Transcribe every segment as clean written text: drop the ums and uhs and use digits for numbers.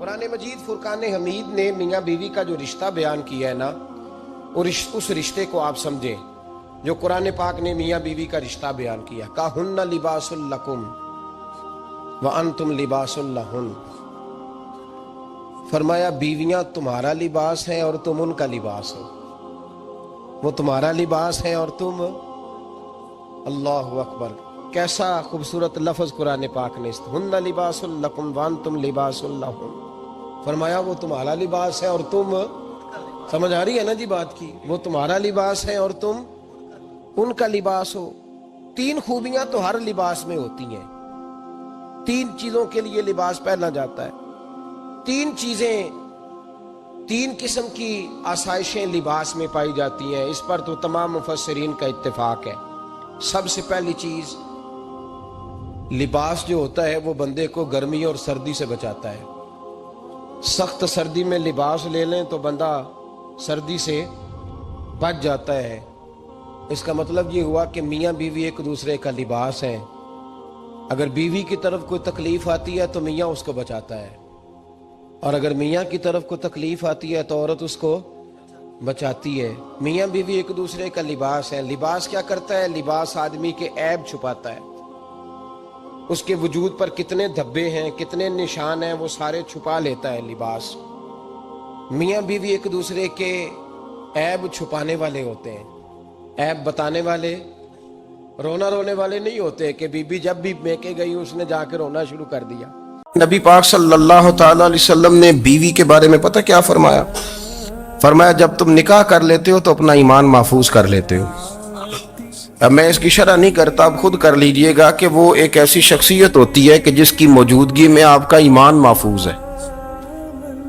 قرآن مجید فرقان حمید نے میاں بیوی کا جو رشتہ بیان کیا ہے نا، اور اس رشتے کو آپ سمجھیں جو قرآن پاک نے میاں بیوی کا رشتہ بیان کیا، کہن لباس لکم وانتم لباس لہن، فرمایا بیویاں تمہارا لباس ہیں اور تم ان کا لباس ہو، وہ تمہارا لباس ہے اور تم، اللہ اکبر، کیسا خوبصورت لفظ قرآن پاک نے، ہن لباس لکم وانتم لباس لہن، فرمایا وہ تمہارا لباس ہے اور تم، سمجھ آ رہی ہے نا جی بات کی، وہ تمہارا لباس ہے اور تم ان کا لباس ہو۔ تین خوبیاں تو ہر لباس میں ہوتی ہیں، تین چیزوں کے لیے لباس پہنا جاتا ہے، تین چیزیں، تین قسم کی آسائشیں لباس میں پائی جاتی ہیں، اس پر تو تمام مفسرین کا اتفاق ہے۔ سب سے پہلی چیز، لباس جو ہوتا ہے وہ بندے کو گرمی اور سردی سے بچاتا ہے۔ سخت سردی میں لباس لے لیں تو بندہ سردی سے بچ جاتا ہے۔ اس کا مطلب یہ ہوا کہ میاں بیوی ایک دوسرے کا لباس ہیں، اگر بیوی کی طرف کوئی تکلیف آتی ہے تو میاں اس کو بچاتا ہے، اور اگر میاں کی طرف کوئی تکلیف آتی ہے تو عورت اس کو بچاتی ہے۔ میاں بیوی ایک دوسرے کا لباس ہے۔ لباس کیا کرتا ہے؟ لباس آدمی کے عیب چھپاتا ہے، اس کے وجود پر کتنے دھبے ہیں، کتنے نشان ہیں، وہ سارے چھپا لیتا ہے لباس۔ میاں بیوی ایک دوسرے کے عیب چھپانے والے ہوتے ہیں، عیب بتانے والے، رونا رونے والے نہیں ہوتے کہ بی بی جب بھی میکے گئی اس نے جا کے رونا شروع کر دیا۔ نبی پاک صلی اللہ تعالی علیہ وسلم نے بیوی کے بارے میں پتہ کیا فرمایا؟ فرمایا جب تم نکاح کر لیتے ہو تو اپنا ایمان محفوظ کر لیتے ہو۔ اب میں اس کی شرح نہیں کرتا، اب خود کر لیجئے گا کہ وہ ایک ایسی شخصیت ہوتی ہے کہ جس کی موجودگی میں آپ کا ایمان محفوظ ہے۔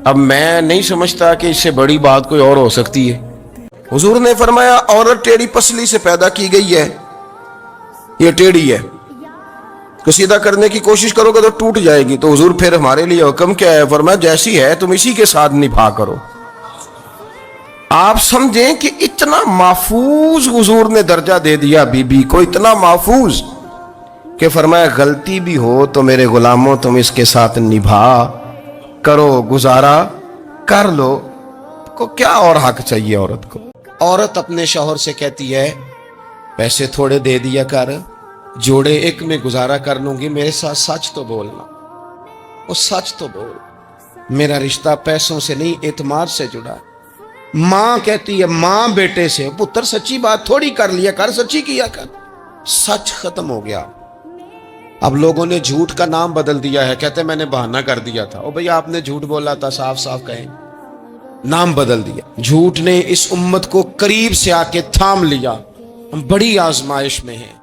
اب میں نہیں سمجھتا کہ اس سے بڑی بات کوئی اور ہو سکتی ہے۔ حضور نے فرمایا عورت ٹیڑھی پسلی سے پیدا کی گئی ہے، یہ ٹیڑھی ہے، تو سیدھا کرنے کی کوشش کرو گے تو ٹوٹ جائے گی، تو حضور پھر ہمارے لیے حکم کیا ہے؟ فرمایا جیسی ہے تم اسی کے ساتھ نبھا کرو۔ آپ سمجھیں کہ اتنا محفوظ حضور نے درجہ دے دیا بی بی کو، اتنا محفوظ کہ فرمایا غلطی بھی ہو تو میرے غلاموں تم اس کے ساتھ نبھا کرو، گزارا کر لو۔ کو کیا اور حق چاہیے عورت کو؟ عورت اپنے شوہر سے کہتی ہے پیسے تھوڑے دے دیا کر، جوڑے ایک میں گزارا کر لوں گی، میرے ساتھ سچ تو بولنا، وہ سچ تو بول، میرا رشتہ پیسوں سے نہیں اعتماد سے جڑا۔ ماں کہتی ہے، ماں بیٹے سے، پتر سچی بات تھوڑی کر لیا کر، سچی کیا کر۔ سچ ختم ہو گیا۔ اب لوگوں نے جھوٹ کا نام بدل دیا ہے، کہتے ہیں میں نے بہانہ کر دیا تھا۔ او بھئی آپ نے جھوٹ بولا تھا، صاف صاف کہیں، نام بدل دیا۔ جھوٹ نے اس امت کو قریب سے آ کے تھام لیا، ہم بڑی آزمائش میں ہیں۔